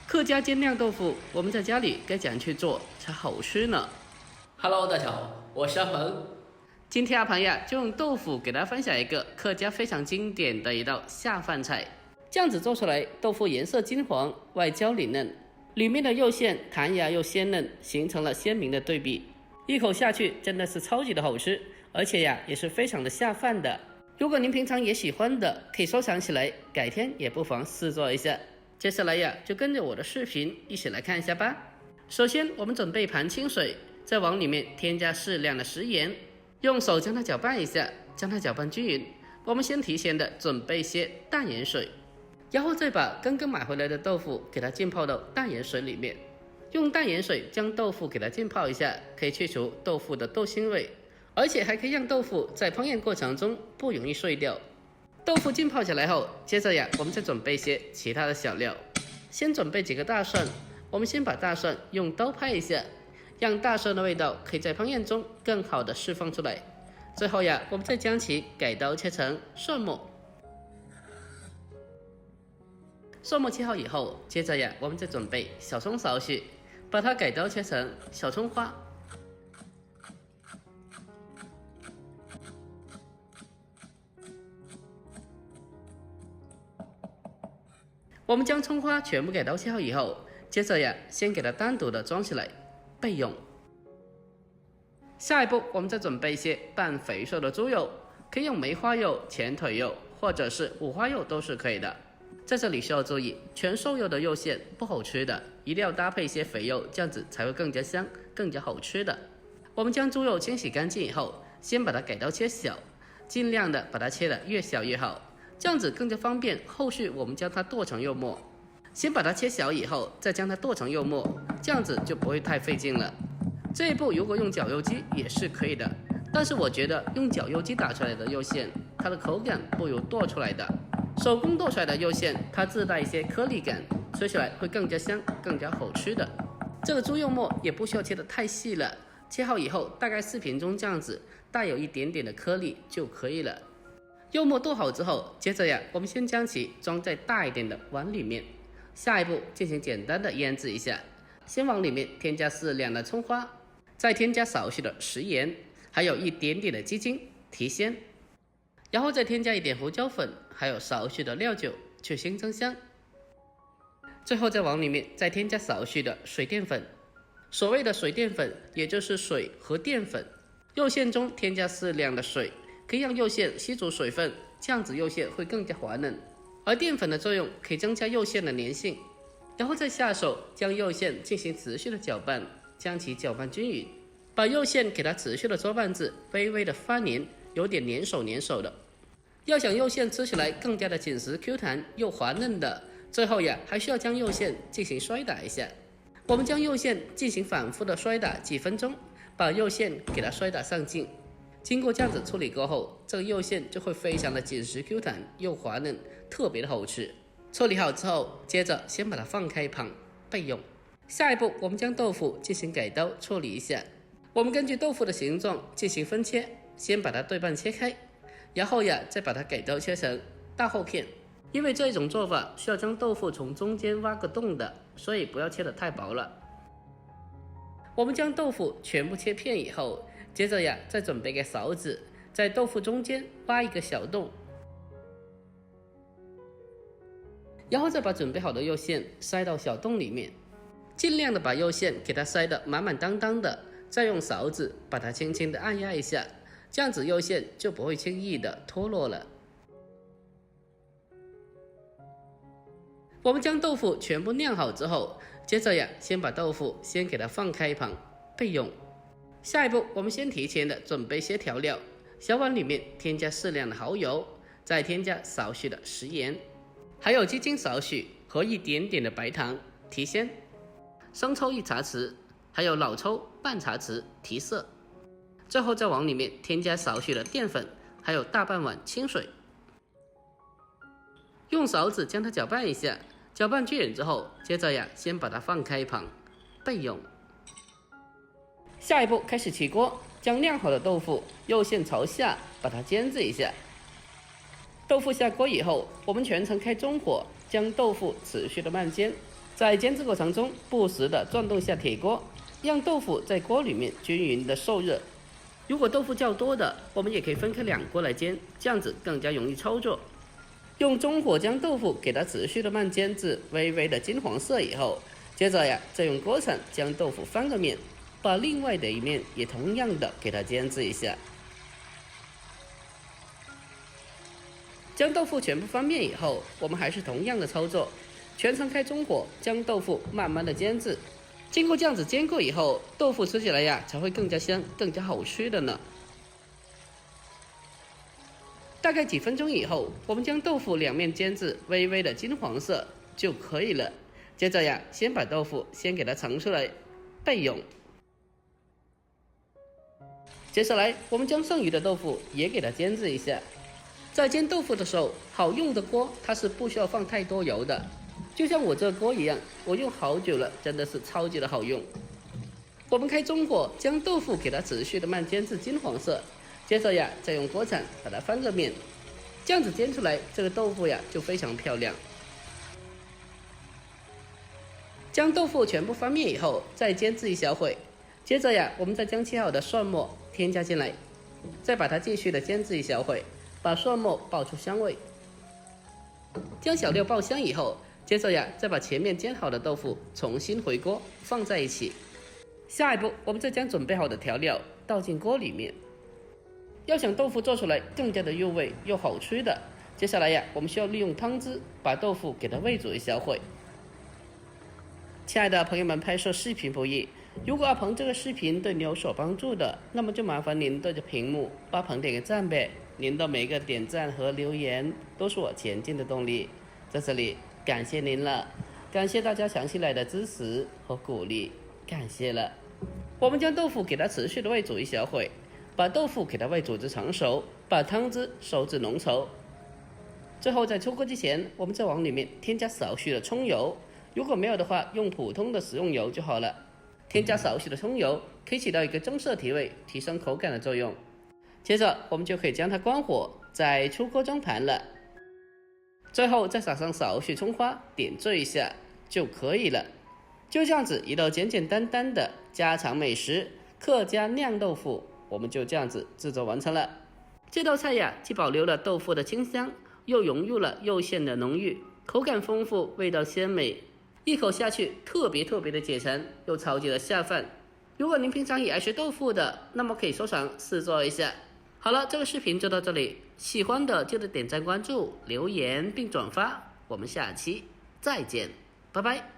客家煎酿豆腐，我们在家里该怎样去做才好吃呢 Hello， 大家好，我是阿鹏。今天阿鹏呀，就用豆腐给大家分享一个客家非常经典的一道下饭菜。这样子做出来，豆腐颜色金黄，外焦里嫩，里面的肉馅弹牙又鲜嫩，形成了鲜明的对比。一口下去真的是超级的好吃，而且呀也是非常的下饭的。如果您平常也喜欢的，可以收藏起来，改天也不妨试做一下。接下来呀，就跟着我的视频一起来看一下吧。首先，我们准备一盘清水，再往里面添加适量的食盐，用手将它搅拌一下，将它搅拌均匀。我们先提前的准备一些淡盐水，然后再把刚刚买回来的豆腐给它浸泡到淡盐水里面，用淡盐水将豆腐给它浸泡一下，可以去除豆腐的豆腥味，而且还可以让豆腐在烹饪过程中不容易碎掉。豆腐浸泡起来后，接着呀，我们再准备一些其他的小料。先准备几个大蒜，我们先把大蒜用刀拍一下，让大蒜的味道可以在烹饪中更好的释放出来。最后呀，我们再将其改刀切成蒜末。蒜末切好以后，接着呀，我们再准备小葱少许，把它改刀切成小葱花。我们将葱花全部给刀切好以后，接着呀，先给它单独的装起来备用。下一步，我们再准备一些半肥瘦的猪肉，可以用梅花肉、前腿肉或者是五花肉都是可以的。在这里需要注意，全瘦肉的肉馅不好吃的，一定要搭配一些肥肉，这样子才会更加香、更加好吃的。我们将猪肉清洗干净以后，先把它改刀切小，尽量的把它切得越小越好。这样子更加方便，后续我们将它剁成肉末。先把它切小以后，再将它剁成肉末，这样子就不会太费劲了。这一步如果用绞肉机也是可以的，但是我觉得用绞肉机打出来的肉馅，它的口感不如剁出来的。手工剁出来的肉馅，它自带一些颗粒感，吃起来会更加香、更加好吃的。这个猪肉末也不需要切得太细了，切好以后大概4品中这样子，带有一点点的颗粒就可以了。肉末剁好之后，接着呀，我们先将其装在大一点的碗里面。下一步进行简单的腌制一下，先往里面添加适量的葱花，再添加少许的食盐，还有一点点的鸡精提鲜，然后再添加一点胡椒粉，还有少许的料酒去腥增香。最后再往里面再添加少许的水淀粉。所谓的水淀粉，也就是水和淀粉。肉馅中添加适量的水，可以让肉馅吸足水分，这样子肉馅会更加滑嫩。而淀粉的作用可以增加肉馅的粘性。然后再下手将肉馅进行持续的搅拌，将其搅拌均匀，把肉馅给它持续的搓拌至微微的发黏，有点粘手的。要想肉馅吃起来更加的紧实 Q 弹又滑嫩的，最后呀还需要将肉馅进行摔打一下。我们将肉馅进行反复的摔打几分钟，把肉馅给它摔打上劲。经过这样子处理过后，这个肉馅就会非常的紧实 Q 弹又滑嫩，特别的好吃。处理好之后，接着先把它放开一旁备用。下一步，我们将豆腐进行改刀处理一下。我们根据豆腐的形状进行分切，先把它对半切开，然后呀再把它改刀切成大厚片。因为这种做法需要将豆腐从中间挖个洞的，所以不要切得太薄了。我们将豆腐全部切片以后，接着呀再准备个勺子，在豆腐中间挖一个小洞，然后再把准备好的肉馅塞到小洞里面，尽量的把肉馅给它塞得满满当当的，再用勺子把它轻轻的按压一下，这样子肉馅就不会轻易的脱落了。我们将豆腐全部晾好之后，接着呀先把豆腐先给它放开一旁备用。下一步，我们先提前的准备些调料，小碗里面添加适量的蚝油，再添加少许的食盐，还有鸡精少许和一点点的白糖提鲜，生抽1茶匙，还有老抽半茶匙提色。最后再往里面添加少许的淀粉，还有大半碗清水，用勺子将它搅拌一下，搅拌均匀之后，接着呀先把它放开一旁备用。下一步开始起锅，将晾好的豆腐肉馅朝下把它煎制一下。豆腐下锅以后，我们全程开中火，将豆腐持续的慢煎，在煎制过程中不时的转动下铁锅，让豆腐在锅里面均匀的受热。如果豆腐较多的，我们也可以分开2锅来煎，这样子更加容易操作。用中火将豆腐给它持续的慢煎至微微的金黄色以后，接着再用锅铲将豆腐翻个面，把另外的一面也同样的给它煎制一下。将豆腐全部翻面以后，我们还是同样的操作，全程开中火，将豆腐慢慢的煎制。经过这样子煎过以后，豆腐吃起来才会更加香，更加好吃的呢。大概几分钟以后，我们将豆腐2面煎至微微的金黄色就可以了。接着先把豆腐先给它盛出来备用。接下来我们将剩余的豆腐也给它煎制一下。在煎豆腐的时候，好用的锅它是不需要放太多油的，就像我这锅一样，我用好久了，真的是超级的好用。我们开中火，将豆腐给它持续的慢煎至金黄色。接着再用锅铲把它翻个面，这样子煎出来，这个豆腐就非常漂亮。将豆腐全部翻面以后，再煎制一小会。接着我们再将切好的蒜末添加进来，再把它继续的煎制一小会，把蒜末爆出香味。将小料爆香以后，接着再把前面煎好的豆腐重新回锅放在一起。下一步，我们再将准备好的调料倒进锅里面。要想豆腐做出来更加的入味又好吃的，接下来我们需要利用汤汁把豆腐给它煨煮一小会。亲爱的朋友们，拍摄视频不易，如果阿鹏这个视频对你有所帮助的，那么就麻烦您对着屏幕帮阿鹏点个赞呗。您的每一个点赞和留言都是我前进的动力，在这里感谢您了，感谢大家长期来的支持和鼓励，感谢了。我们将豆腐给它持续的煨煮一小会，把豆腐给它煨煮至成熟，把汤汁收至浓稠。最后在出锅之前，我们再往里面添加少许的葱油，如果没有的话，用普通的食用油就好了。添加少许的葱油可以起到一个增色提味、提升口感的作用。接着我们就可以将它关火，再出锅装盘了。最后再撒上少许葱花，点缀一下就可以了。就这样子一道简简单单的家常美食——客家酿豆腐，我们就这样子制作完成了。这道菜既保留了豆腐的清香，又融入了肉馅的浓郁，口感丰富，味道鲜美，一口下去特别的解馋，又超级的下饭。如果您平常也爱吃豆腐的，那么可以收藏试做一下。好了，这个视频就到这里，喜欢的记得点赞、关注、留言并转发，我们下期再见，拜拜。